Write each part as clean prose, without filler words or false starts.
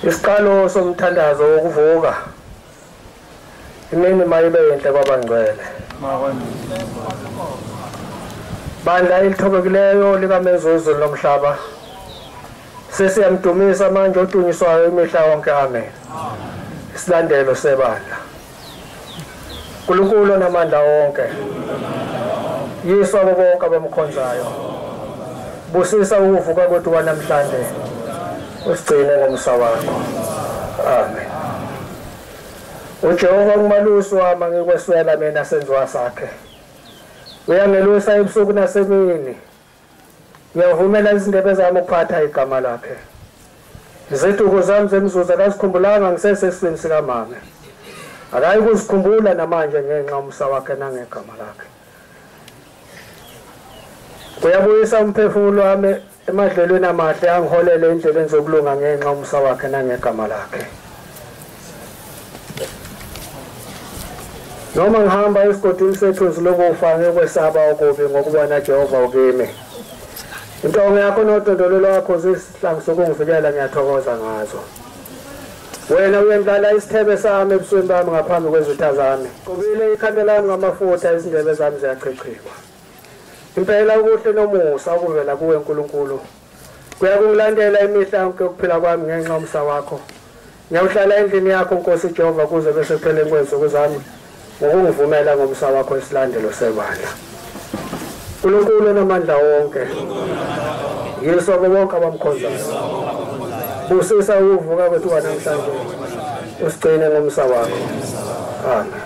Isiqalo somthandazo wokuvuka imini mayibe yinhle kwabangcwele. Bandla elithobekileyo likaMezuzulu lomhlaba sesiyamdumisa manje odunyiswayo imihla yonke. Amen. Isilandelo sebandla. uNkulunkulu namandla wonke, Yesu abo bonke abamkhonzayo, busisa ukuvuka kwethu kwanamhlanje, usigcine ngomsa wakho. Amen. uJehova ngumalusi wami, ngikweswela mina senziwa sakhe. Uyangelusa ebusuku nasemini, ngiyavumela izindebe zami ukuphatha igama lakhe. Iziduko zami zemzuzu akazikhumbulanga ngisesesiswini sikamama, akayi kuzikhumbula namanje ngenxa yomsa wakhe nangegama lakhe. Uyabuyisa umphefumulo wami emadlelweni amahle, angiholele endleleni zokulunga ngenxa yomsa wakhe nangegama lakhe. Noma ngihamba esigodini sethu lokufa ngikwesaba okubi ngokubona Jehova ukimi. Intonga yakho nodondolo lwakho zisihlangu sokungivikela, ngiyathokoza ngazo. Wena uyendlala isithebe sami ebusweni bami ngaphambi kwezitha zami. Qobile ikhanda lami ngamafutha, izindebe zami ziyachechilwa. Impela ukuhle nomusa okuvela kuwe uNkulunkulu kuyakungilandela imihla yonke ukuphila kwami ngenxa yomsa wakho. Ngiyawuhlala endlini yakho Nkosi Jehova kuze bese kuphele kwensuku zami, ngokungivumela ngomsa wakho isilandelo sebandla. uNkulunkulu namandla wonke, Yesu abo bonke abamkhonzayo, busisa ukuvuka kwethu kwanamhlanje, usigcine ngomsa wakho. Amen.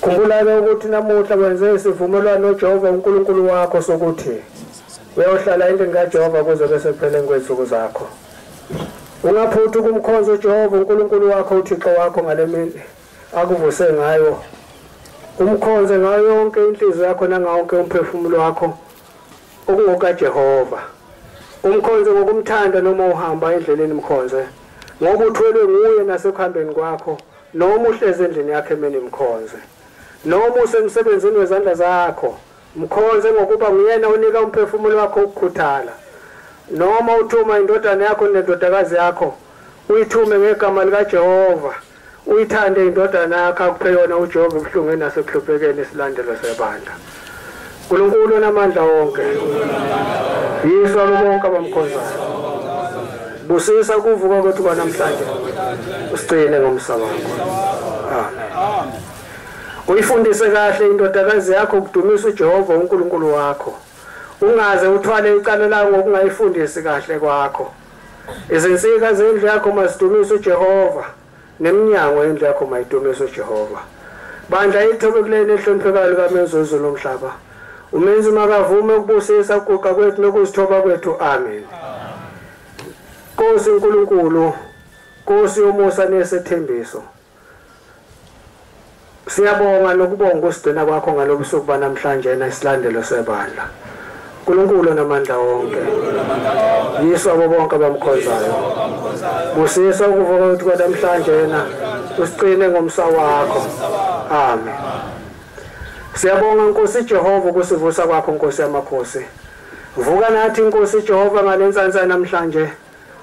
Khumbula-ke ukuthi namuhla wenze isivumelwano noJehova uNkulunkulu wakho sokuthi uyohlala endlini kaJehova kuze bese kuphele kwensuku zakho. Ungaphuthi ukumkhonza uJehova uNkulunkulu wakho, uThixo wakho, ngale mini akuvuse ngayo. Umkhonze ngayo yonke inhliziyo yakho nangawonke umphefumulo wakho okungokaJehova. Umkhonze ngokumthanda noma uhamba endleleni, mkhonze ngoba uthwelwe nguye nasekuhambeni kwakho, noma uhlezi endlini yakhe emini mkhonze, noma usemsebenzini wezandla zakho mkhonze ngokuba nguyena unika umphefumulo wakho ukukhuthala. Noma uthuma indodana yakho nendodakazi yakho, uyithume ngegama likaJehova, uyithande indodana yakho, akuphe yona uJehova ebuhlungwini nasekuhluphekeni, isilandelo sebandla. uNkulunkulu namandla wonke, Yesu abo bonke abamkhonzayo, busisa ukuvuka kwethu kwanamhlanje, usigcine ngomsa wakho. Amen. Uyifundise kahle indodakazi yakho ukudumisa uJehova uNkulunkulu wakho, ungaze uthwale icala layo ngokungayifundisi kahle kwakho. Izinsika zendlu yakho masidumise uJehova, neminyango yendlu yakho mayidumise uJehova. Bandla elithobekileyo ehloniphekayo likaMezuzulu lomhlaba, umenzi makavume ukubusisa ukuguqa kwethu nokuzithoba kwethu. Amen. Nkosi uNkulunkulu, Nkosi yomusa nesethembiso, siyabonga nokubonga usigcina kwakho ngalobusuku banamhlanje isilandelo sebandla. uNkulunkulu namandla wonke, Yesu abo bonke abamkhonzayo, busisa ukuvuka kwethu kwanamhlanje usigcine ngomsa wakho. Amen. Siyabonga Nkosi Jehova ukusivusa kwakho, Nkosi yamakhosi. Vuka nathi Nkosi Jehova ngalensansa namhlanje,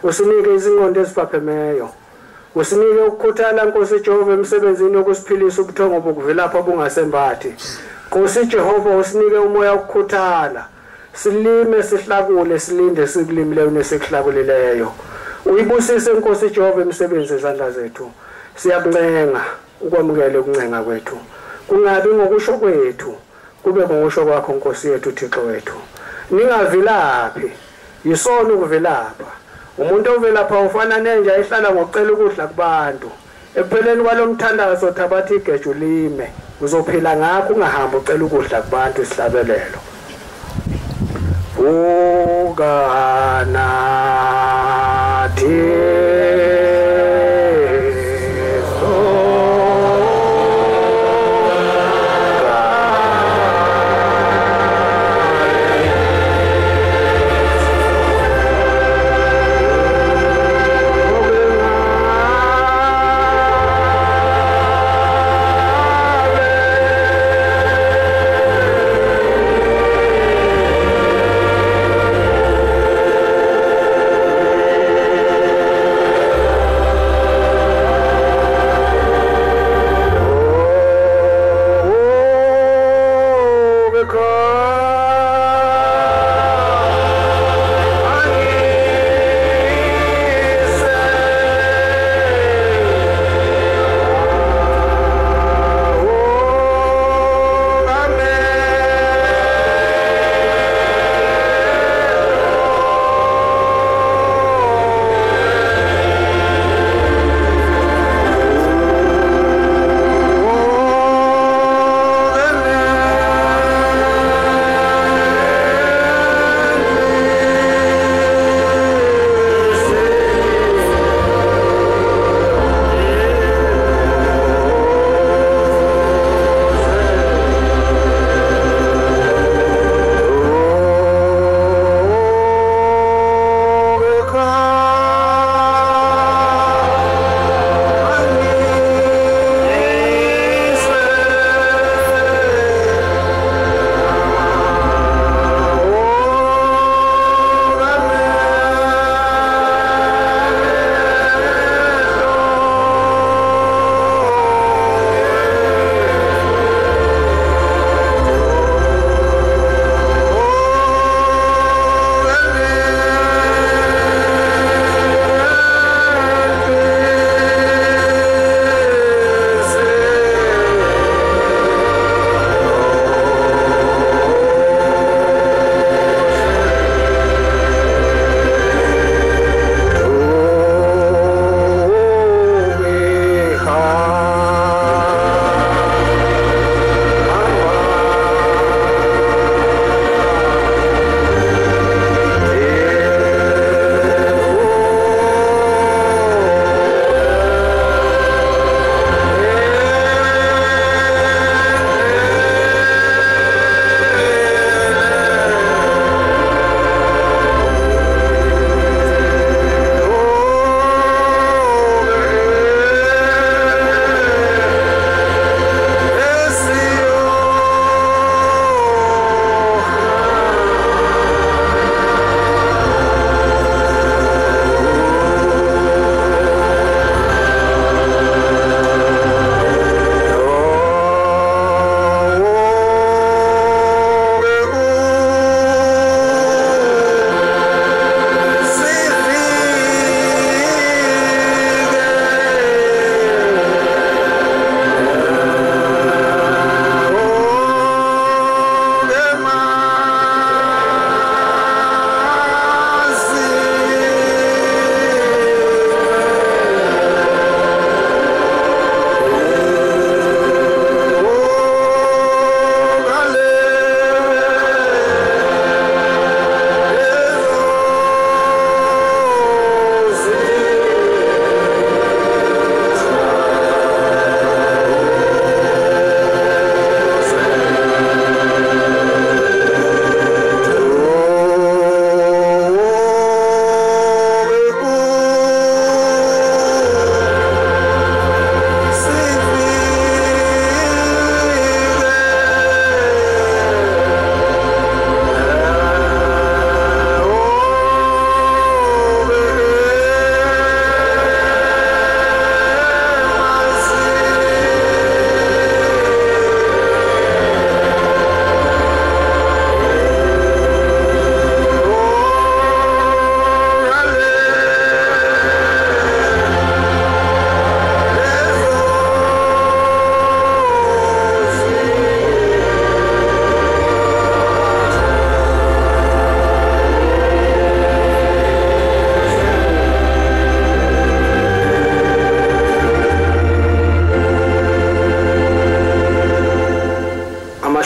usinike izingqondo eziphaphemayo, usinike ukukhuthala Nkosi Jehova emsebenzini wokusiphilisa ubuthongo bokuvilapha bungasembathi. Nkosi Jehova usinike umoya wokukhuthala, silime sihlakule, silinde sikulimile nesikuhlakulileyo. Uyibusise Nkosi Jehova emsebenzi ezandla zethu. Siyakuncenga ukwamukela ukuncenga kwethu, kungabi ngokusho kwethu, kube ngokusho kwakho Nkosi yethu Thixo wethu. Ningavilaphi, yisona ukuvilapha. Umuntu ovelapha ufana nenja ehlala ngokucela ukudla kubantu. Ekupheleni kwalomthandazo thabathi igeju lime, uzophila ngakho ungahamba ucela ukudla kubantu. Isihlabelelo. Vuka nathi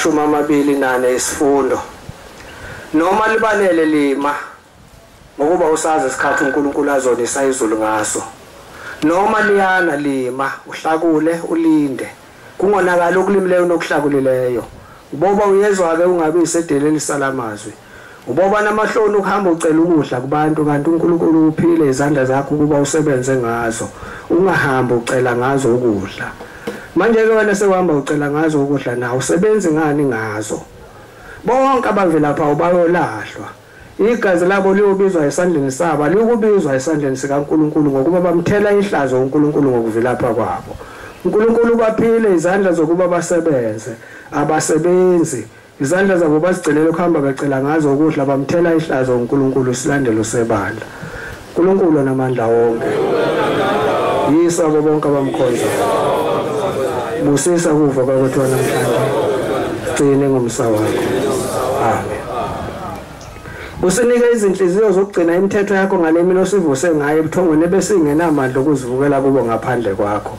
28 isifundo noma libalele lima ngokuba usazi isikhathi uNkulunkulu azonisa izulu ngaso noma liyana lima uhlakule ulinde kungonakala ukulimileyo nokuhlakulileyo uboba uyezwa ke ungabe isedeleni salamazwi uboba namahloni ukuhamba ucela ukudla kubantu kanti uNkulunkulu uphile izandla zakho ukuba usebenze ngazo ungahamba ucela ngazo ukudla manje ke wena sewahamba ucela ngazo ukudla na usebenzi ngani ngazo bonke abavelapha ubayolahlwa igazi labo liyobizwa esandleni sabo likubizwa esandleni sikaNkulunkulu ngokuba bamthela ihlazo uNkulunkulu ngokuvelapha kwabo uNkulunkulu baphile izandla zokuba basebenze abasebenzi izandla zabo bazigcinele ukuhamba becela ngazo ukudla bamthela ihlazo uNkulunkulu silandelo sebandla uNkulunkulu namandla wonke yisa abo bonke abamkhonza busisa kuva kwethu namhlanje gcine ngomsa wakho amen usinike izinhliziyo zokugcina imithetho yakho ngale mina osivuse ngayo ebuthongweni besingenamandla ukuzivukela kubo ngaphandle kwakho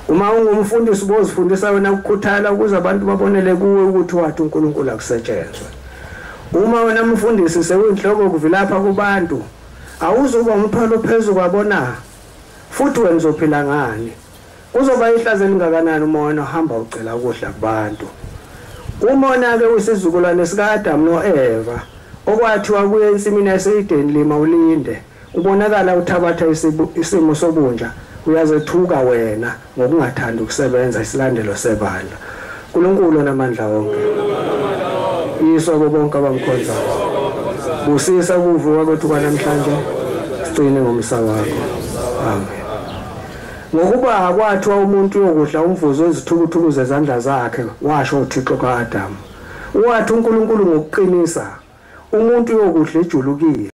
uma ungumfundisi ubozifundisa wena ukukhuthala ukuze abantu babonele kuwe ukuthi wathi uNkulunkulu akusetshenzwe uma wena umfundisi sewinhloko ukuvilapha kubantu awuzuba umthwalo phezulu kwabona futhi wena uzophila ngani kuzoba ihlazo elingakanani uma wena uhamba ucela ukudla kubantu umona ke uyisizukulwane sikaAdam noEva okwathiwa kuye ensimini yaseEden lima ulinde ubonakala uthabatha isimo sobunja uyazethuka wena ngokungathanda ukusebenza isilandelo sebandla uNkulunkulu namandla wonke yiswa bonke abamkhonzayo busisa kuvuka kwethu kwanamhlanje sigcine ngomsa wakho amen ngokuba akwathiwa umuntu yokudla umvuzo wezithukuthuku zezandla zakhe washo uThixo kaAdam wathi uNkulunkulu ngokuqinisa umuntu yokudla ejulukile